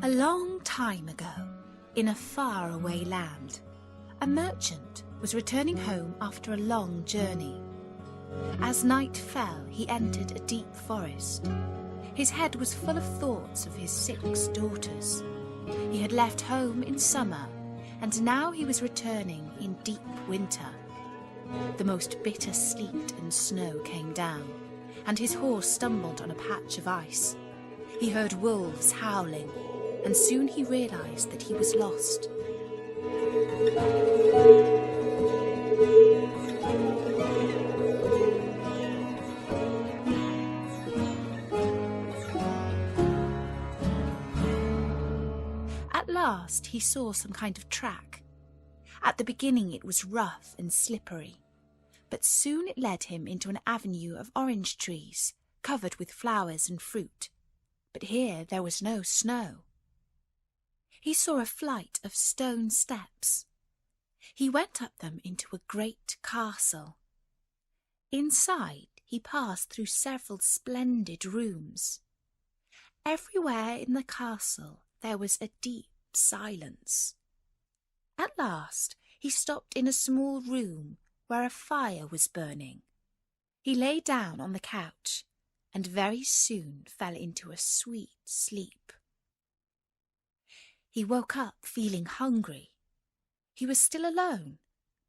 A long time ago, in a faraway land, a merchant was returning home after a long journey. As night fell, he entered a deep forest. His head was full of thoughts of his 6 daughters. He had left home in summer, and now he was returning in deep winter. The most bitter sleet and snow came down, and his horse stumbled on a patch of ice. He heard wolves howling, and soon he realized that he was lost. At last he saw some kind of track. At the beginning it was rough and slippery, but soon it led him into an avenue of orange trees, covered with flowers and fruit. But here there was no snow. He saw a flight of stone steps. He went up them into a great castle. Inside he passed through several splendid rooms. Everywhere in the castle there was a deep silence. At last he stopped in a small room where a fire was burning. He lay down on the couch and very soon fell into a sweet sleep. He woke up feeling hungry. He was still alone,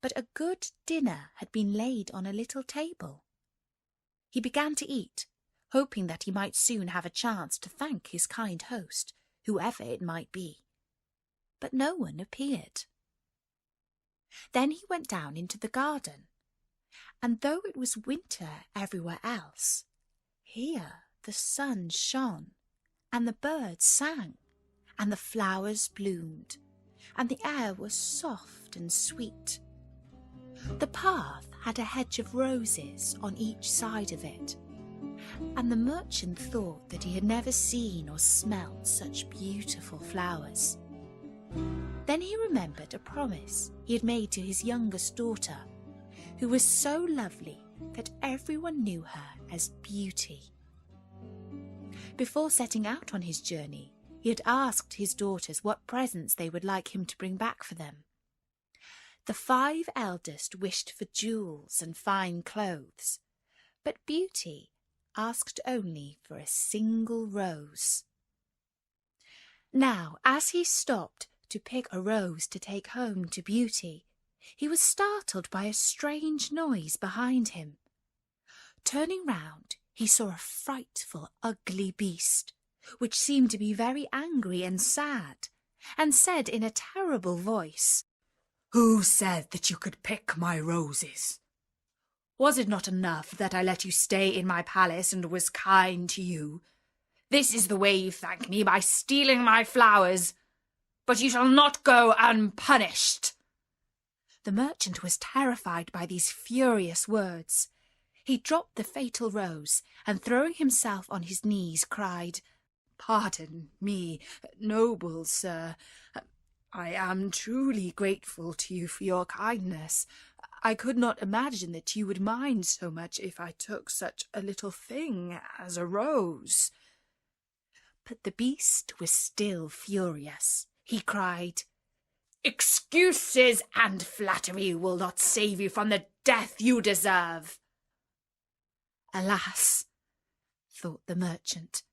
but a good dinner had been laid on a little table. He began to eat, hoping that he might soon have a chance to thank his kind host, whoever it might be. But no one appeared. Then he went down into the garden, and though it was winter everywhere else, here the sun shone, and the birds sang, and the flowers bloomed, and the air was soft and sweet. The path had a hedge of roses on each side of it, and the merchant thought that he had never seen or smelt such beautiful flowers. Then he remembered a promise he had made to his youngest daughter, who was so lovely that everyone knew her as Beauty. Before setting out on his journey, he had asked his daughters what presents they would like him to bring back for them. The 5 eldest wished for jewels and fine clothes, but Beauty asked only for a single rose. Now, as he stopped to pick a rose to take home to Beauty, he was startled by a strange noise behind him. Turning round, he saw a frightful, ugly beast, which seemed to be very angry and sad, and said in a terrible voice, "Who said that you could pick my roses? Was it not enough that I let you stay in my palace and was kind to you? This is the way you thank me, by stealing my flowers. But you shall not go unpunished." The merchant was terrified by these furious words. He dropped the fatal rose, and throwing himself on his knees, cried, "Pardon me, noble sir. I am truly grateful to you for your kindness. I could not imagine that you would mind so much if I took such a little thing as a rose." But the beast was still furious. He cried, "Excuses and flattery will not save you from the death you deserve." "Alas," thought the merchant,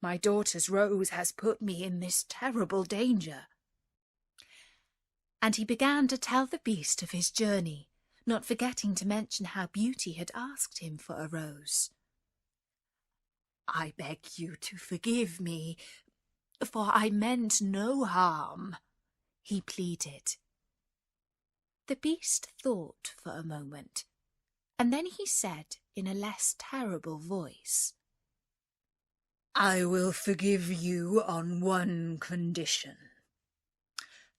"my daughter's rose has put me in this terrible danger." And he began to tell the beast of his journey, not forgetting to mention how Beauty had asked him for a rose. "I beg you to forgive me, for I meant no harm," he pleaded. The beast thought for a moment, and then he said in a less terrible voice, "I will forgive you on one condition.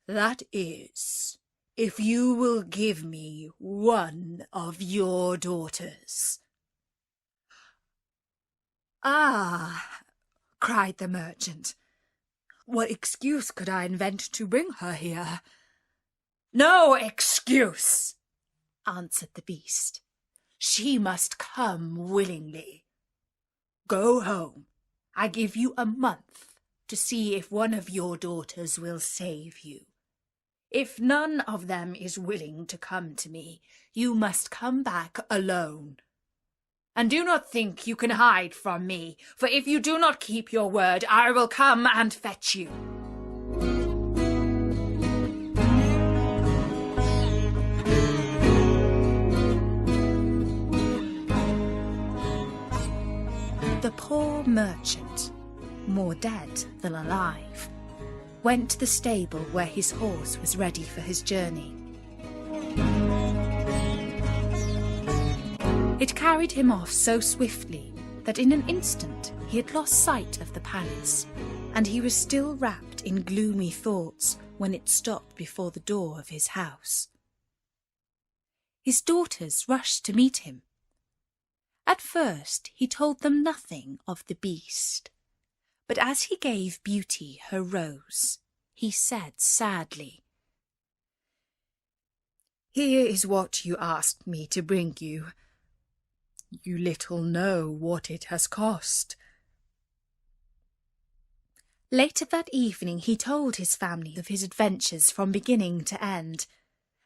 That is, if you will give me one of your daughters." "Ah," cried the merchant, "what excuse could I invent to bring her here?" "No excuse," answered the beast. "She must come willingly. Go home. I give you a month to see if one of your daughters will save you. If none of them is willing to come to me, you must come back alone. And do not think you can hide from me, for if you do not keep your word, I will come and fetch you." The poor merchant, more dead than alive, went to the stable where his horse was ready for his journey. It carried him off so swiftly that in an instant he had lost sight of the palace, and he was still wrapped in gloomy thoughts when it stopped before the door of his house. His daughters rushed to meet him. At first he told them nothing of the beast, but as he gave Beauty her rose, he said sadly, "Here is what you asked me to bring you. You little know what it has cost." Later that evening he told his family of his adventures from beginning to end,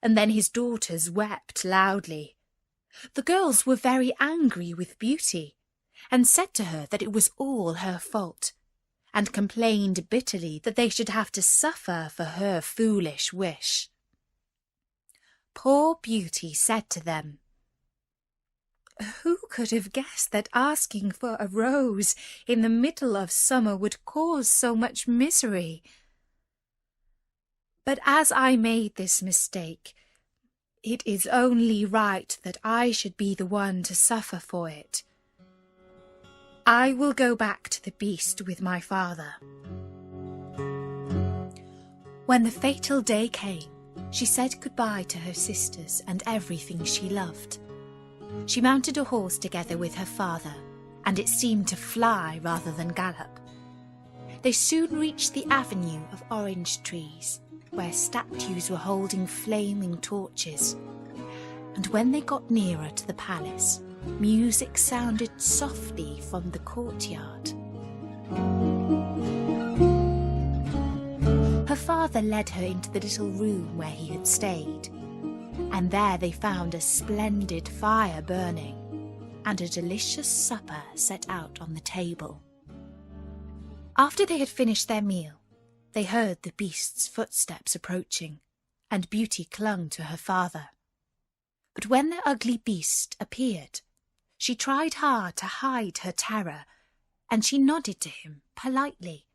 and then his daughters wept loudly. The girls were very angry with Beauty, and said to her that it was all her fault, and complained bitterly that they should have to suffer for her foolish wish. Poor Beauty said to them, "Who could have guessed that asking for a rose in the middle of summer would cause so much misery? But as I made this mistake, it is only right that I should be the one to suffer for it. I will go back to the beast with my father." When the fatal day came, she said goodbye to her sisters and everything she loved. She mounted a horse together with her father, and it seemed to fly rather than gallop. They soon reached the avenue of orange trees, where statues were holding flaming torches, and when they got nearer to the palace, music sounded softly from the courtyard. Her father led her into the little room where he had stayed, and there they found a splendid fire burning and a delicious supper set out on the table. After they had finished their meal, they heard the beast's footsteps approaching, and Beauty clung to her father. But when the ugly beast appeared, she tried hard to hide her terror, and she nodded to him politely.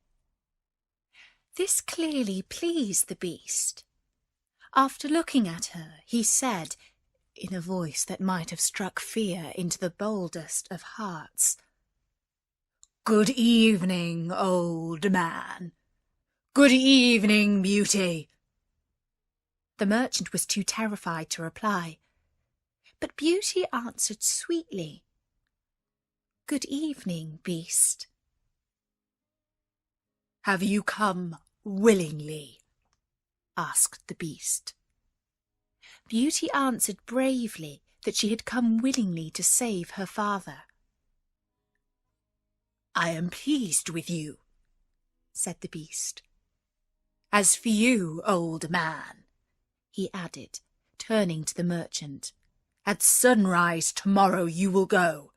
This clearly pleased the beast. After looking at her, he said, in a voice that might have struck fear into the boldest of hearts, "Good evening, old man. Good evening, Beauty." The merchant was too terrified to reply, but Beauty answered sweetly, "Good evening, beast." "Have you come willingly?" asked the beast. Beauty answered bravely that she had come willingly to save her father. "I am pleased with you," said the beast. "As for you, old man," he added, turning to the merchant, "at sunrise tomorrow you will go."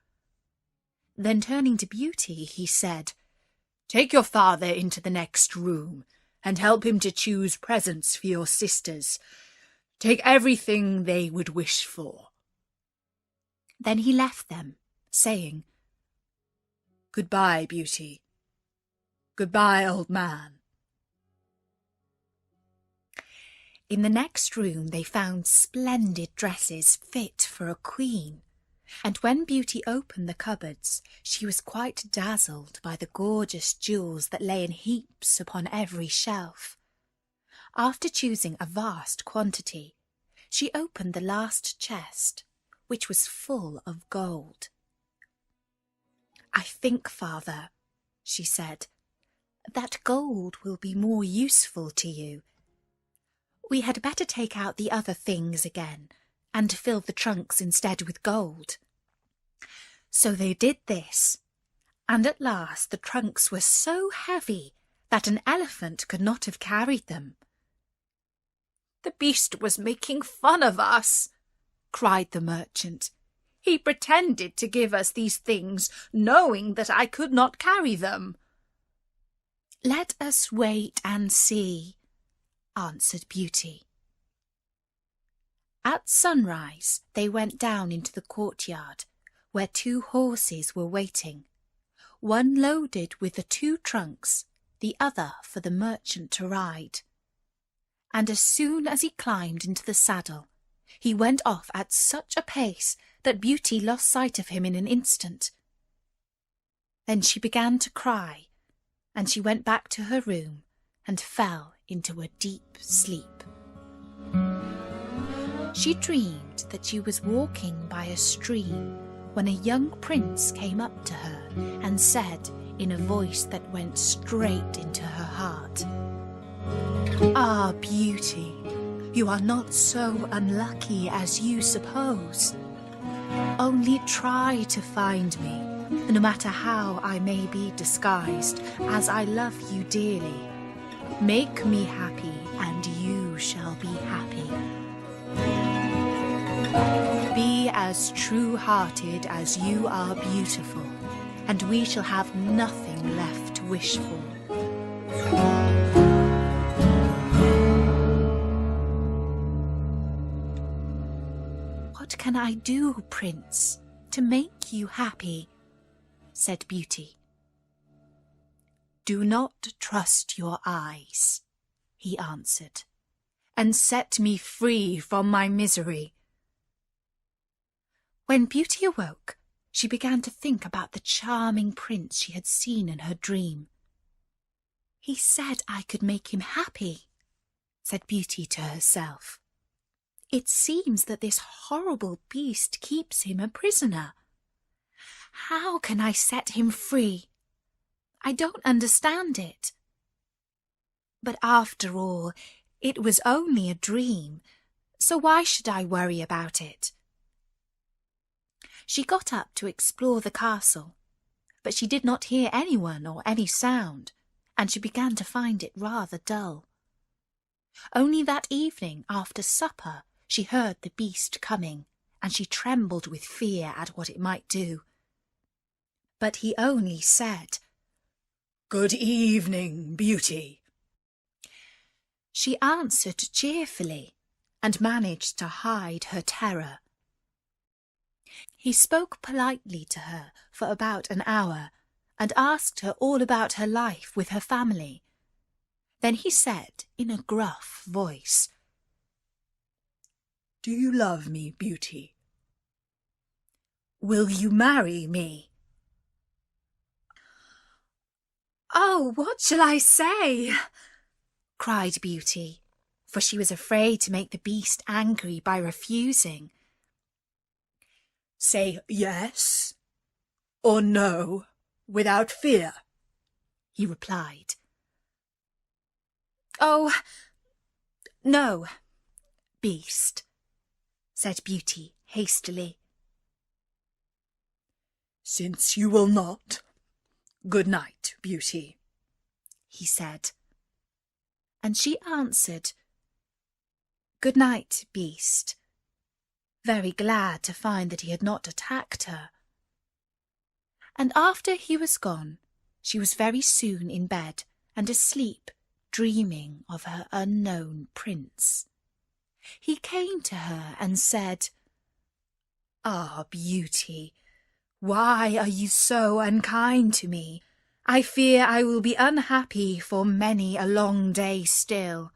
Then turning to Beauty, he said, "Take your father into the next room and help him to choose presents for your sisters. Take everything they would wish for." Then he left them, saying, "Goodbye, Beauty. Goodbye, old man." In the next room they found splendid dresses fit for a queen, and when Beauty opened the cupboards, she was quite dazzled by the gorgeous jewels that lay in heaps upon every shelf. After choosing a vast quantity, she opened the last chest, which was full of gold. "I think, father," she said, "that gold will be more useful to you. We had better take out the other things again, and fill the trunks instead with gold." So they did this, and at last the trunks were so heavy that an elephant could not have carried them. "The beast was making fun of us," cried the merchant. "He pretended to give us these things, knowing that I could not carry them." "Let us wait and see," answered Beauty. At sunrise they went down into the courtyard, where 2 horses were waiting, one loaded with the 2 trunks, the other for the merchant to ride. And as soon as he climbed into the saddle, he went off at such a pace that Beauty lost sight of him in an instant. Then she began to cry, and she went back to her room and fell into a deep sleep. She dreamed that she was walking by a stream when a young prince came up to her and said in a voice that went straight into her heart, "Ah, Beauty, you are not so unlucky as you suppose. Only try to find me, no matter how I may be disguised, as I love you dearly. Make me happy, and you shall be happy. Be as true-hearted as you are beautiful, and we shall have nothing left to wish for." "What can I do, Prince, to make you happy?" said Beauty. "Do not trust your eyes," he answered, "and set me free from my misery." When Beauty awoke, she began to think about the charming prince she had seen in her dream. "He said I could make him happy," said Beauty to herself. "It seems that this horrible beast keeps him a prisoner. How can I set him free? I don't understand it. But after all, it was only a dream, so why should I worry about it?" She got up to explore the castle, but she did not hear anyone or any sound, and she began to find it rather dull. Only that evening after supper she heard the beast coming, and she trembled with fear at what it might do. But he only said, "Good evening, Beauty." She answered cheerfully, and managed to hide her terror. He spoke politely to her for about an hour, and asked her all about her life with her family. Then he said in a gruff voice, "Do you love me, Beauty? Will you marry me?" "Oh, what shall I say?" cried Beauty, for she was afraid to make the beast angry by refusing. "Say yes or no without fear," he replied. "Oh, no, beast," said Beauty hastily. "Since you will not, good night, Beauty," he said. And she answered, "Good night, beast," very glad to find that he had not attacked her. And after he was gone, she was very soon in bed and asleep, dreaming of her unknown prince. He came to her and said, "Ah, Beauty, why are you so unkind to me? I fear I will be unhappy for many a long day still.